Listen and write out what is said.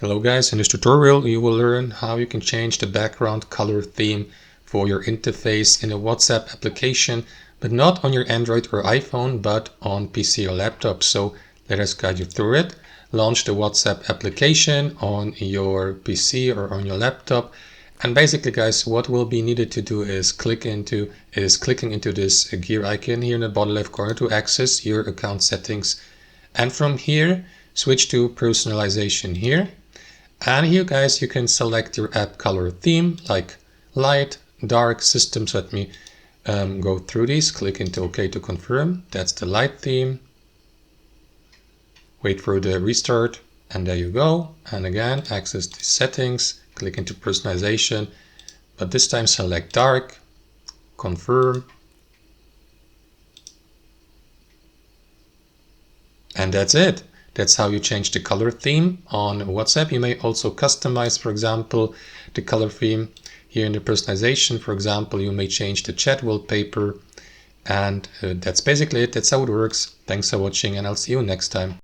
Hello guys, in this tutorial you will learn how you can change the background color theme for your interface in a WhatsApp application, but not on your Android or iPhone, but on PC or laptop. So let us guide you through it. Launch the WhatsApp application on your PC or on your laptop. And basically guys, what will be needed to do is clicking into this gear icon here in the bottom left corner to access your account settings. And from here, switch to personalization here. And here guys, you can select your app color theme like light, dark, systems. Let me go through these. Click into OK to confirm. That's the light theme. Wait for the restart and there you go. And again, access the settings, click into personalization, but this time select dark, confirm. And that's it. That's how you change the color theme on WhatsApp. You may also customize, for example, the color theme. Here in the personalization, for example, you may change the chat wallpaper. And that's basically it. That's how it works. Thanks for watching and I'll see you next time.